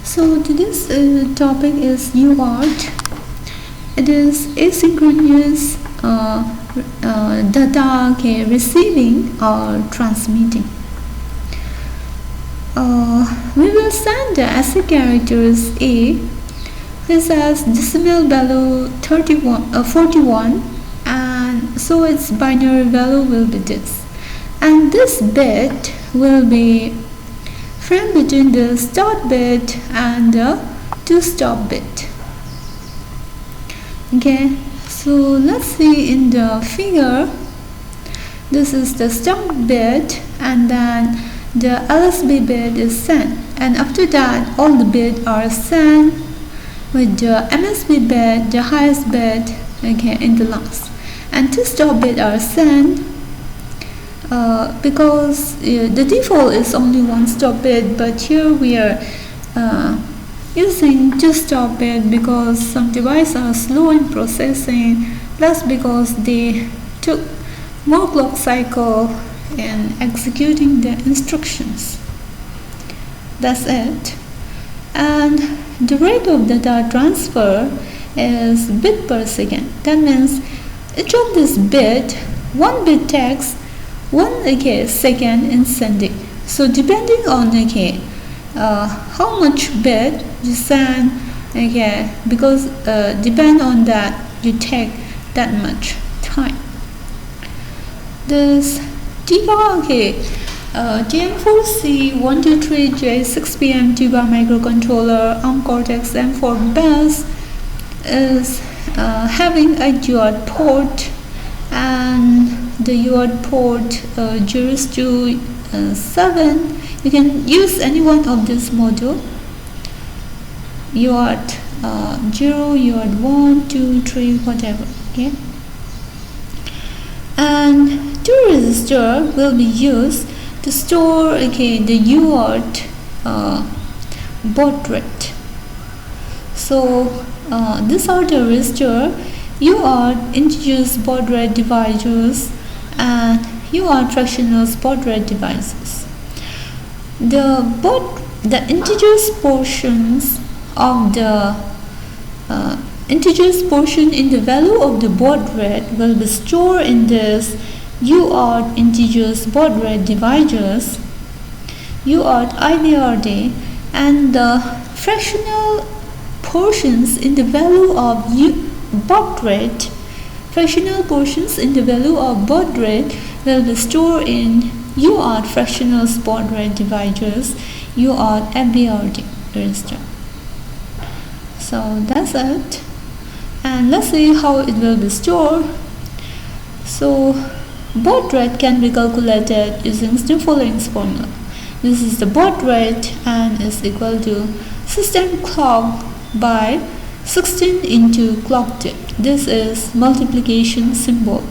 So today's topic is UART. It is asynchronous data receiving or transmitting. We will send the ASCII characters A, which has decimal value 41, and so its binary value will be this. And this bit will be framed between the start bit and the to stop bit. Okay, so let's see in the figure. This is the start bit, and then the LSB bit is sent, and after that all the bits are sent with the MSB bit, the highest bit, in the last, and to stop bit are sent because the default is only one stop bit, but here we are using two stop bit because some devices are slow in processing, plus because they took more clock cycle in executing the instructions. That's it. And the rate of data transfer is bit per second. That means each of this bit, one bit takes 1 second in sending. So depending on how much bit you send, because depend on that you take that much time. This TIVA TM4C123J6PM TIVA microcontroller on Cortex M4 bus is having a UART port, and the UART port 0 you can use any one of this module, UART 0, UART 1, 2, 3, whatever. And two register will be used to store the UART baud rate. So these are the register UART integers baud rate devices and UART fractional baud rate devices. The integers portions of the integers portion in the value of the baud rate will be stored in this UART integers baud rate devices, UART IBRD, and the fractional portions in the value of baud rate. Fractional portions in the value of baud rate will be stored in UART fractional baud rate devices, UART IBRD register. So that's it. And let's see how it will be stored. So baud rate can be calculated using the following formula. This is the baud rate and is equal to system clock by 16 into clock dip. This is multiplication symbol.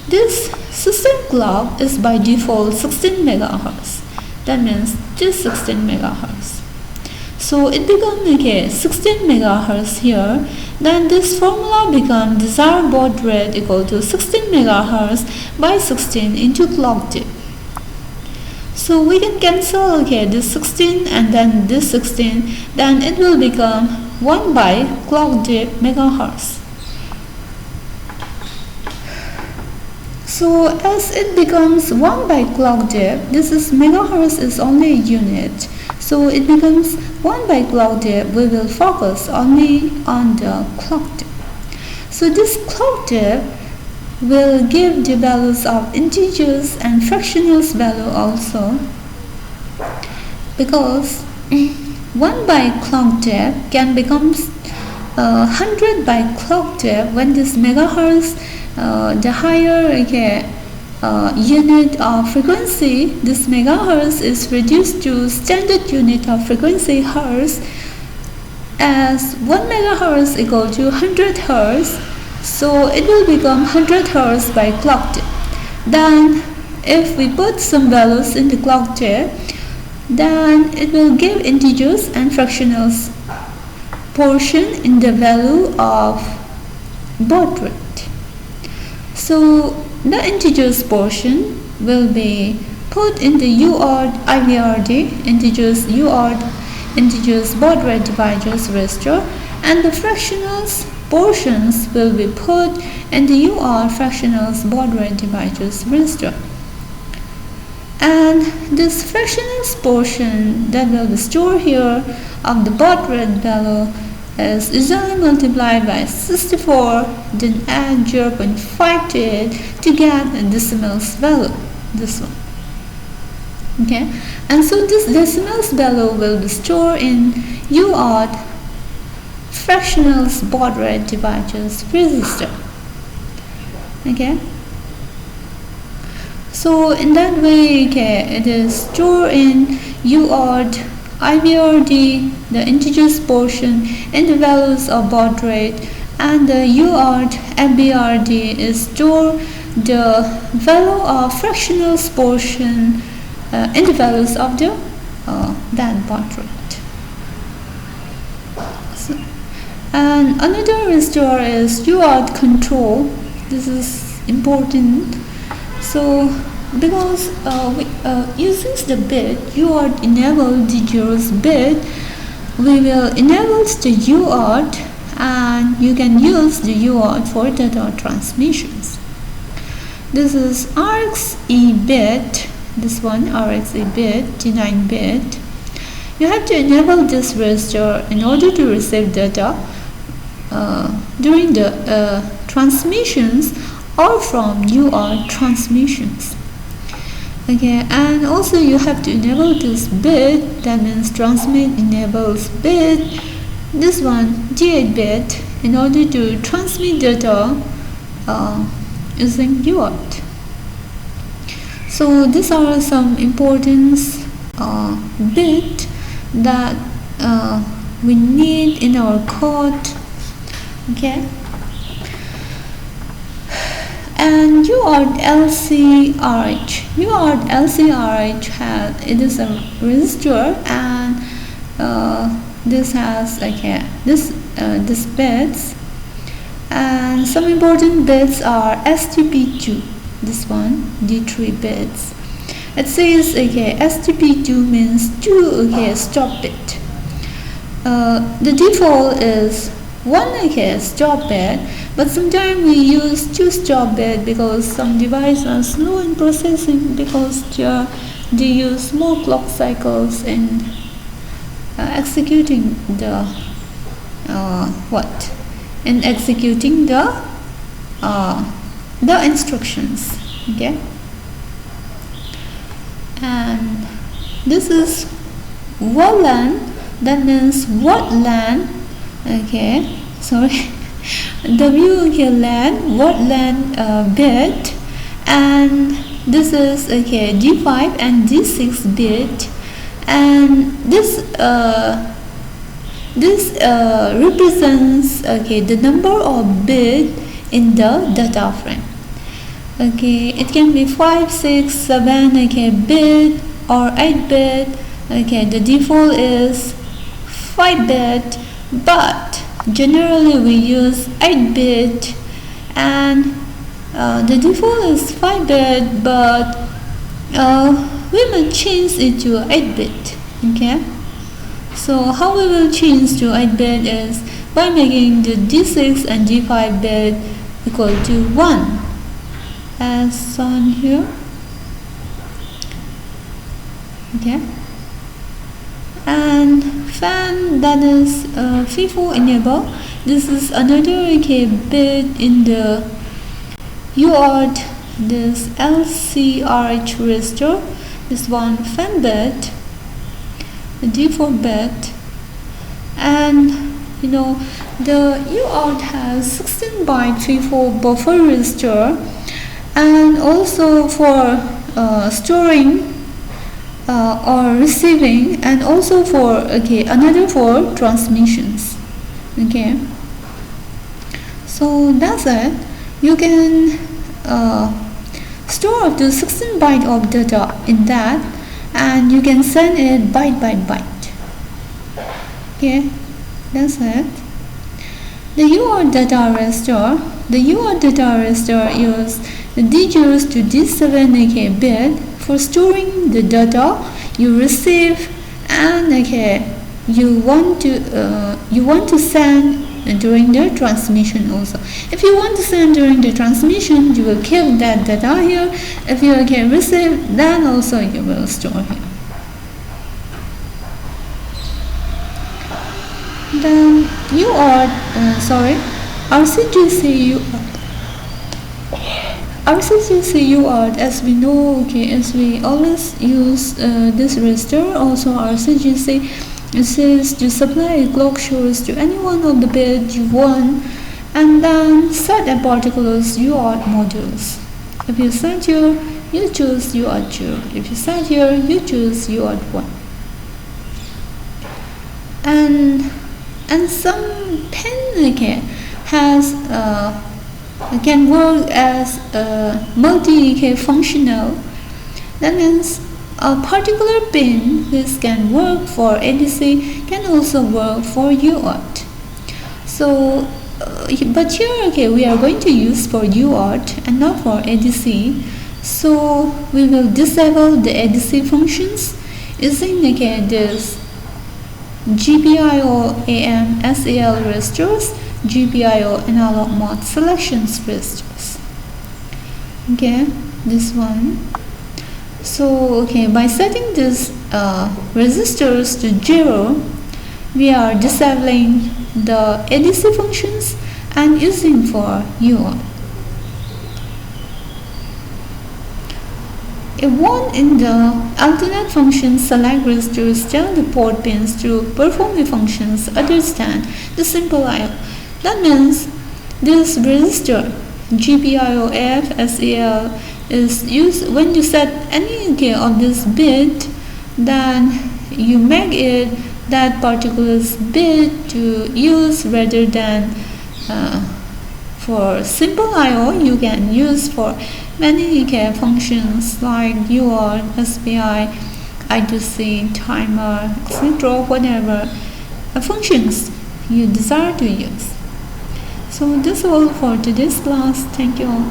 This system clock is by default 16 megahertz. That means just 16 megahertz. So it becomes 16 megahertz here. Then this formula becomes desired baud rate equal to 16 megahertz by 16 into clock dip. So we can cancel this 16 and then this 16. Then it will become 1 by clock dip megahertz. So as it becomes 1 by clock dip, this is megahertz is only a unit. So it becomes 1 by clock dip. We will focus only on the clock dip. So this clock dip will give the values of integers and fractionals value also, because 1 by clock dip can become 100 by clock dip when this megahertz, the higher unit of frequency, this megahertz is reduced to standard unit of frequency hertz, as 1 megahertz equal to 100 hertz. So it will become 100 hertz by clock dip. Then if we put some values in the clock dip, then it will give integers and fractionals portion in the value of baud rate. So the integers portion will be put in the UART IVRD integers baud rate divisors register, and the fractionals portions will be put in the UART fractionals baud rate divisors register. And this fractionals portion that will be stored here of the baud rate value is usually multiplied by 64, then add 0.5 to it to get a decimals value, this one. Okay, and so this decimals value will be stored in UART fractionals baud rate divisors register. Okay, so in that way, okay, it is stored in UART IVRD, the integers portion in the values of baud rate, and the UART FBRD is stored the value of fractionals portion in the values of the that baud rate. So, and another register is UART control. This is important. So because using the bit UART enable digits bit, we will enable the UART, and you can use the UART for data transmissions. This is RxE bit, this one RxE bit, T9 bit. You have to enable this register in order to receive data during the transmissions or from UART transmissions. Okay, and also you have to enable this bit, that means transmit enables bit, this one G8 bit, in order to transmit data using UART. So these are some important bit that we need in our code. Okay, and UART LCRH has, it is a register, and this has this bits, and some important bits are STP2, this one D3 bits. It says STP2 means 2 stop bit. The default is 1 stop bit, but sometimes we use 2 stop bit because some devices are slow in processing, because they use more clock cycles in executing the instructions. Okay, and this is WLAN, that means what LAN. Okay, sorry. WLAN, what LAN bit, and this is D5 and D6 bit, and this represents the number of bit in the data frame. Okay, it can be 5, 6, 7 bit or 8 bit. Okay, the default is 5 bit, but generally we use 8 bit, and the default is 5 bit, but we will change it to 8 bit. Okay, so how we will change to 8 bit is by making the D6 and D5 bit equal to 1, as shown here. Okay, and fan, that is FIFO enable. This is another bit in the UART, this LCRH register. This one fan bit, the default bit, and the UART has 16 byte FIFO buffer register, and also for storing or receiving, and also for another for transmissions. Okay, so that's it. You can store up to 16 byte of data in that, and you can send it byte by byte. Okay, that's it. The UART data register. The UART data register uses the D0 to D7 bit for storing the data you receive, and you want to send during the transmission also. If you want to send during the transmission, you will keep that data here. If you receive, then also you will store here. Then RCGC UART, as we know, as we always use this register, also RCGC, it says to supply a clock source to any one of the bits you want, and then set a particular UART modules. If you set here, you choose UART 2. If you set here, you choose UART 1. And some pin has can work as multi-functional. That means a particular pin which can work for ADC can also work for UART. So, but here we are going to use for UART and not for ADC. So we will disable the ADC functions using this GPIO AM SAL registers, GPIO analog mode selections registers. This one. So by setting these registers to 0, we are disabling the ADC functions and using for UART. If one in the alternate function select registers tell the port pins to perform the functions other than the simple I/O. That means this register GPIO F SAL is used when you set any of this bit, then you make it that particular bit to use rather than for simple I/O. You can use for many functions like UART, SPI, I2C, timer, etc. Whatever functions you desire to use. So this is all for today's class. Thank you all.